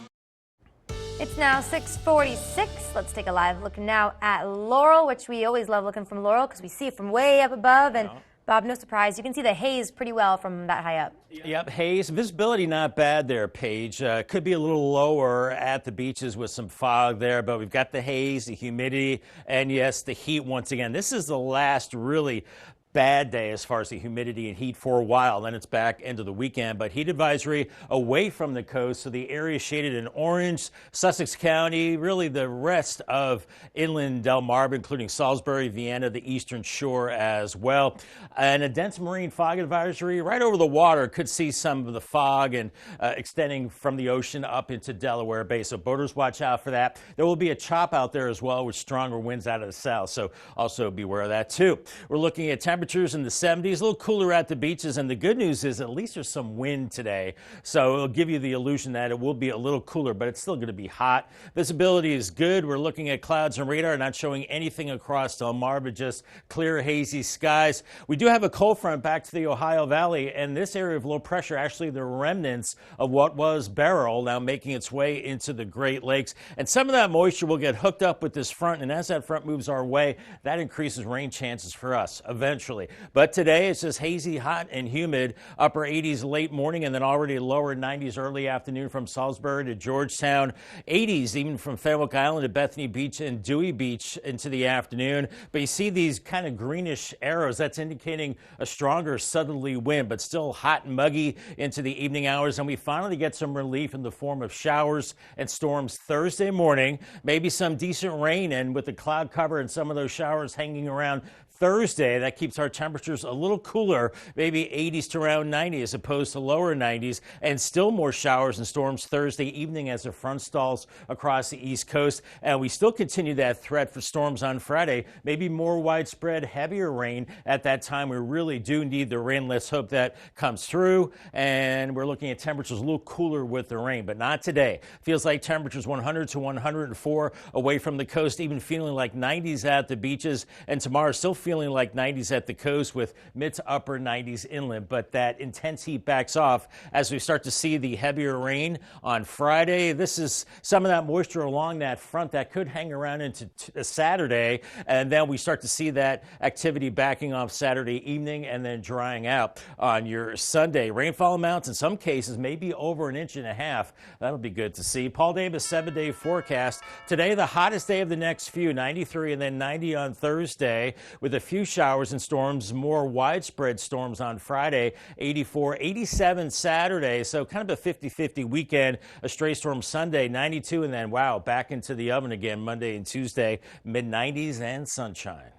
It's now 6:46. Let's take a live look now at Laurel, which we always love looking from Laurel because we see it from way up above. And Bob, no surprise, you can see the haze pretty well from that high up. Yep, haze. Visibility not bad there, Paige. Could be a little lower at the beaches with some fog there, but we've got the haze, the humidity, and yes, the heat once again. This is the last really bad day as far as the humidity and heat for a while. Then it's back into the weekend, but heat advisory away from the coast. So the area shaded in orange, Sussex County, really the rest of inland Delmarva, including Salisbury, Vienna, the Eastern Shore as well. And a dense marine fog advisory right over the water. Could see some of the fog and extending from the ocean up into Delaware Bay. So boaters watch out for that. There will be a chop out there as well with stronger winds out of the south. So also beware of that too. We're looking at temperatures in the 70s, a little cooler at the beaches, and the good news is at least there's some wind today, so it'll give you the illusion that it will be a little cooler, but it's still going to be hot. Visibility is good. We're looking at clouds and radar, not showing anything across Delmarva, just clear, hazy skies. We do have a cold front back to the Ohio Valley, and this area of low pressure, actually the remnants of what was Beryl, now making its way into the Great Lakes, and some of that moisture will get hooked up with this front, and as that front moves our way, that increases rain chances for us eventually. But today it's just hazy, hot, and humid. Upper 80s late morning and then already lower 90s early afternoon from Salisbury to Georgetown. 80s even from Fenwick Island to Bethany Beach and Dewey Beach into the afternoon. But you see these kind of greenish arrows. That's indicating a stronger southerly wind, but still hot and muggy into the evening hours. And we finally get some relief in the form of showers and storms Thursday morning. Maybe some decent rain, and with the cloud cover and some of those showers hanging around Thursday, that keeps our temperatures a little cooler, maybe 80s to around 90 as opposed to lower 90s, and still more showers and storms Thursday evening as the front stalls across the East Coast. And we still continue that threat for storms on Friday, maybe more widespread, heavier rain at that time. We really do need the rain. Let's hope that comes through. And we're looking at temperatures a little cooler with the rain, but not today. Feels like temperatures 100 to 104 away from the coast, even feeling like 90s at the beaches. And tomorrow still feeling like 90s at the coast with mid to upper 90s inland, but that intense heat backs off as we start to see the heavier rain on Friday. This is some of that moisture along that front that could hang around into Saturday, and then we start to see that activity backing off Saturday evening and then drying out on your Sunday. Rainfall amounts in some cases maybe over 1.5 inches. That'll be good to see. Paul Davis 7-day forecast. Today the hottest day of the next few, 93 and then 90 on Thursday, with with a few showers and storms, more widespread storms on Friday, 84, 87 Saturday. So kind of a 50-50 weekend, a stray storm Sunday, 92, and then, wow, back into the oven again Monday and Tuesday, mid-90s and sunshine.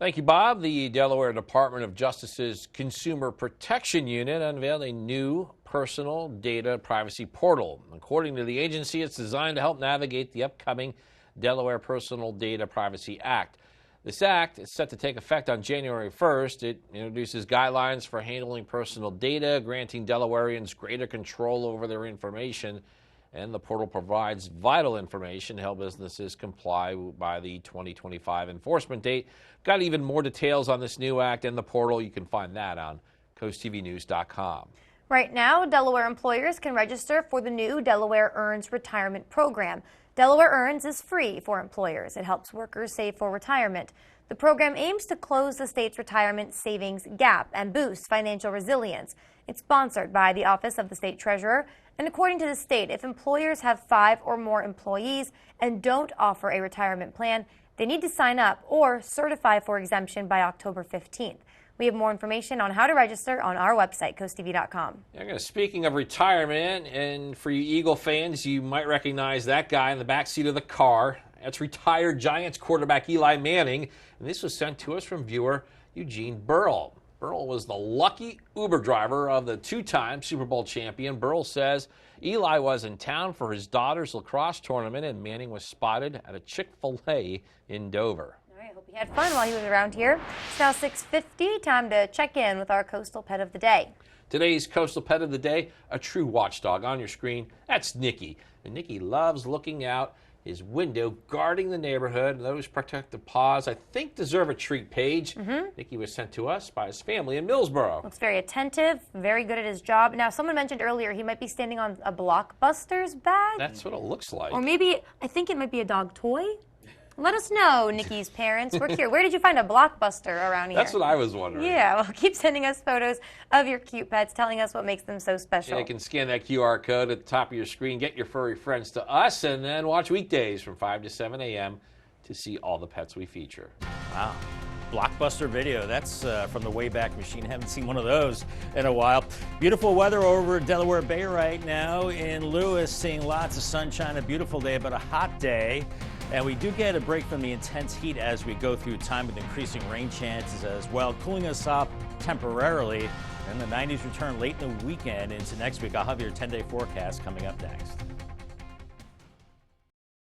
Thank you, Bob. The Delaware Department of Justice's Consumer Protection Unit unveiled a new personal data privacy portal. According to the agency, it's designed to help navigate the upcoming Delaware Personal Data Privacy Act. This act is set to take effect on January 1st. It introduces guidelines for handling personal data, granting Delawareans greater control over their information, and the portal provides vital information to help businesses comply by the 2025 enforcement date. Got even more details on this new act and the portal. You can find that on CoastTVnews.com. Right now, Delaware employers can register for the new Delaware Earns retirement program. Delaware Earns is free for employers. It helps workers save for retirement. The program aims to close the state's retirement savings gap and boost financial resilience. It's sponsored by the Office of the State Treasurer. And according to the state, if employers have 5 or more employees and don't offer a retirement plan, they need to sign up or certify for exemption by October 15th. We have more information on how to register on our website, CoastTV.com. Speaking of retirement, and for you Eagle fans, you might recognize that guy in the backseat of the car. That's retired Giants quarterback Eli Manning, and this was sent to us from viewer Eugene Burrell. Burrell was the lucky Uber driver of the 2-time Super Bowl champion. Burrell says Eli was in town for his daughter's lacrosse tournament, and Manning was spotted at a Chick-fil-A in Dover. All right, hope he had fun while he was around here. It's now 6:50, time to check in with our coastal pet of the day. Today's coastal pet of the day, a true watchdog. On your screen, that's Nicky. And Nicky loves looking out his window, guarding the neighborhood. Those protective paws, I think, deserve a treat, Paige. Nicky was sent to us by his family in Millsboro. Looks very attentive, very good at his job. Now, someone mentioned earlier he might be standing on a Blockbuster's bag. That's what it looks like. Or maybe, I think it might be a dog toy. Let us know, Nikki's parents. We're here. Where did you find a Blockbuster around here? That's what I was wondering. Yeah, well, keep sending us photos of your cute pets, telling us what makes them so special. Yeah, you can scan that QR code at the top of your screen, get your furry friends to us, and then watch weekdays from 5 to 7 a.m. to see all the pets we feature. Wow. Blockbuster video. That's from the Wayback Machine. Haven't seen one of those in a while. Beautiful weather over Delaware Bay right now in Lewis, seeing lots of sunshine, a beautiful day, but a hot day. And we do get a break from the intense heat as we go through time with increasing rain chances as well, cooling us off temporarily. And the 90s return late in the weekend into next week. I'll have your 10-day forecast coming up next.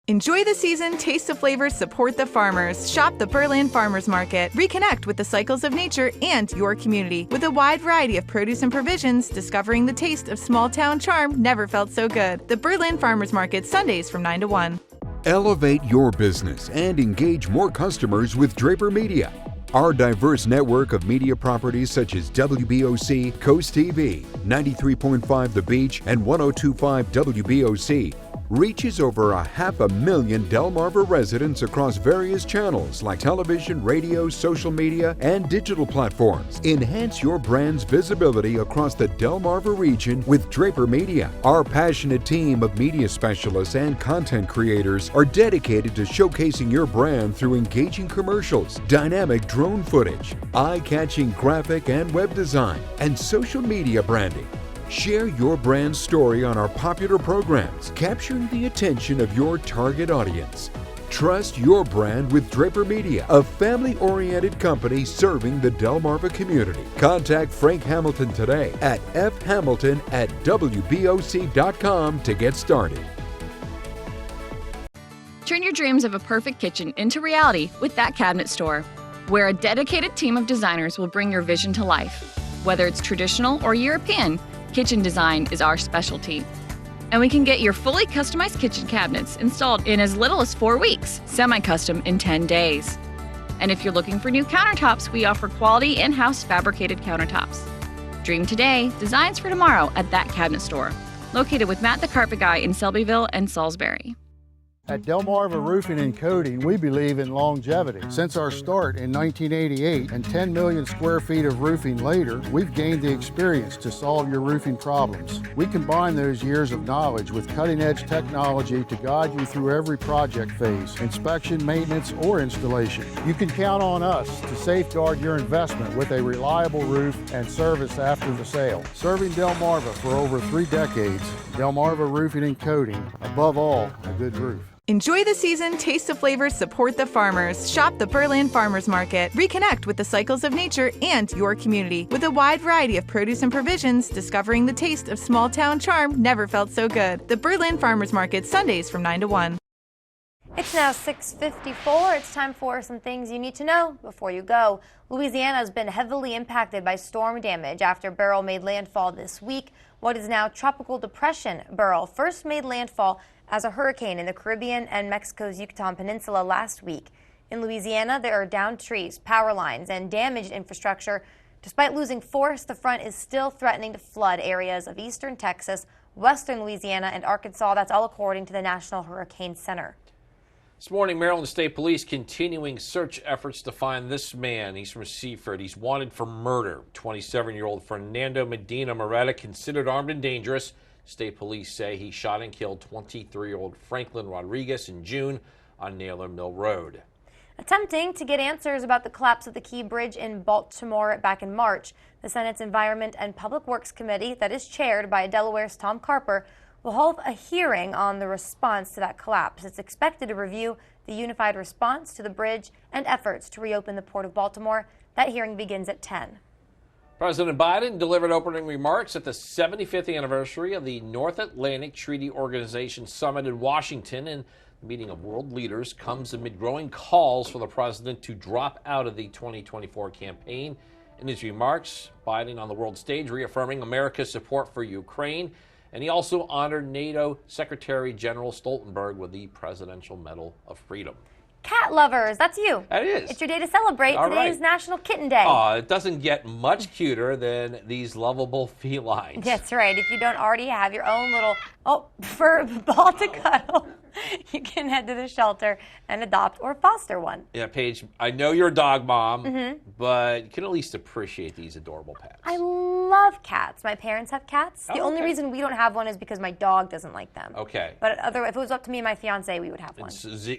Enjoy the season, taste the flavors, support the farmers. Shop the Berlin Farmers Market. Reconnect with the cycles of nature and your community. With a wide variety of produce and provisions, discovering the taste of small town charm never felt so good. The Berlin Farmers Market, Sundays from 9 to 1. Elevate your business and engage more customers with Draper Media. Our diverse network of media properties such as WBOC, CoastTV, 93.5 The Beach, and 102.5 WBOC reaches over 500,000 Delmarva residents across various channels like television, radio, social media, and digital platforms. Enhance your brand's visibility across the Delmarva region with Draper Media. Our passionate team of media specialists and content creators are dedicated to showcasing your brand through engaging commercials, dynamic drone footage, eye-catching graphic and web design, and social media branding. Share your brand story on our popular programs, capturing the attention of your target audience. Trust your brand with Draper Media, a family-oriented company serving the Delmarva community. Contact Frank Hamilton today at fhamilton@wboc.com to get started. Turn your dreams of a perfect kitchen into reality with That Cabinet Store, where a dedicated team of designers will bring your vision to life. Whether it's traditional or European, kitchen design is our specialty. And we can get your fully customized kitchen cabinets installed in as little as 4 weeks, semi-custom in 10 days. And if you're looking for new countertops, we offer quality in-house fabricated countertops. Dream today, designs for tomorrow at That Cabinet Store, located with Matt the Carpet Guy in Selbyville and Salisbury. At Delmarva Roofing and Coating, we believe in longevity. Since our start in 1988 and 10 million square feet of roofing later, we've gained the experience to solve your roofing problems. We combine those years of knowledge with cutting-edge technology to guide you through every project phase, inspection, maintenance, or installation. You can count on us to safeguard your investment with a reliable roof and service after the sale. Serving Delmarva for over 3 decades, Delmarva Roofing and Coating, above all, a good roof. Enjoy the season, taste the flavors, support the farmers. Shop the Berlin Farmers Market. Reconnect with the cycles of nature and your community. With a wide variety of produce and provisions, discovering the taste of small town charm never felt so good. The Berlin Farmers Market, Sundays from 9 to 1. It's now 6:54. It's time for some things you need to know before you go. Louisiana has been heavily impacted by storm damage after Beryl made landfall this week. What is now Tropical Depression Beryl first made landfall as a hurricane in the Caribbean and Mexico's Yucatan Peninsula last week. In Louisiana, there are downed trees, power lines, and damaged infrastructure. Despite losing force, the front is still threatening to flood areas of eastern Texas, western Louisiana, and Arkansas. That's all according to the National Hurricane Center. This morning, Maryland State Police continuing search efforts to find this man. He's from Seaford. He's wanted for murder. 27-year-old Fernando Medina Moretta, considered armed and dangerous. State police say he shot and killed 23-year-old Franklin Rodriguez in June on Naylor Mill Road. Attempting to get answers about the collapse of the Key Bridge in Baltimore back in March, the Senate's Environment and Public Works Committee, that is chaired by Delaware's Tom Carper, will hold a hearing on the response to that collapse. It's expected to review the unified response to the bridge and efforts to reopen the Port of Baltimore. That hearing begins at 10. President Biden delivered opening remarks at the 75th anniversary of the North Atlantic Treaty Organization Summit in Washington, and the meeting of world leaders comes amid growing calls for the president to drop out of the 2024 campaign. In his remarks, Biden on the world stage reaffirming America's support for Ukraine, and he also honored NATO Secretary General Stoltenberg with the Presidential Medal of Freedom. Cat lovers, that's you. That is. It's your day to celebrate. All Today is right. National Kitten Day. It doesn't get much cuter than these lovable felines. That's right. If you don't already have your own little fur ball to cuddle, you can head to the shelter and adopt or foster one. Yeah, Paige, I know you're a dog mom, but you can at least appreciate these adorable pets. I love cats. My parents have cats. The only reason we don't have one is because my dog doesn't like them. Okay. But if it was up to me and my fiance, we would have one.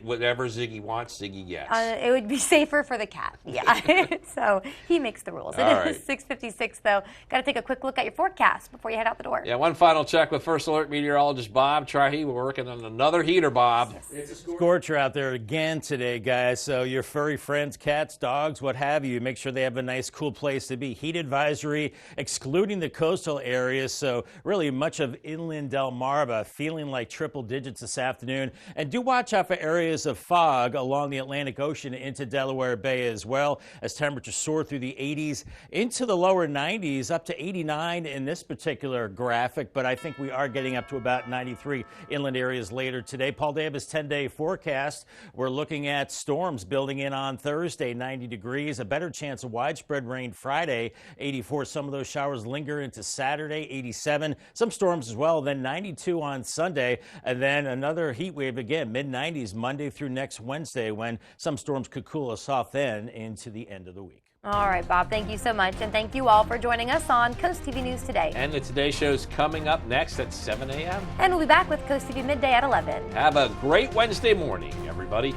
Whatever Ziggy wants, Ziggy gets. It would be safer for the cat. Yeah. So he makes the rules. It is 6:56 though. Got to take a quick look at your forecast before you head out the door. Yeah, one final check with First Alert meteorologist Bob Trahy. We're working on another heater, Bob. It's a scorcher out there again today, guys. So your furry friends, cats, dogs, what have you, make sure they have a nice, cool place to be. Heat advisory excluding the coastal areas. So really much of inland Delmarva feeling like triple digits this afternoon. And do watch out for areas of fog along the Atlantic Ocean into Delaware Bay as well, as temperatures soar through the 80s into the lower 90s, up to 89 in this particular graphic. But I think we are getting up to about 93 inland areas later today. Paul Davis 10-day forecast. We're looking at storms building in on Thursday, 90 degrees, a better chance of widespread rain Friday, 84. Some of those showers linger into Saturday, 87. Some storms as well, then 92 on Sunday, and then another heat wave again, mid-90s Monday through next Wednesday, when some storms could cool us off then into the end of the week. All right, Bob, thank you so much, and thank you all for joining us on Coast TV News Today. And the Today Show's coming up next at 7 a.m. And we'll be back with Coast TV Midday at 11. Have a great Wednesday morning, everybody.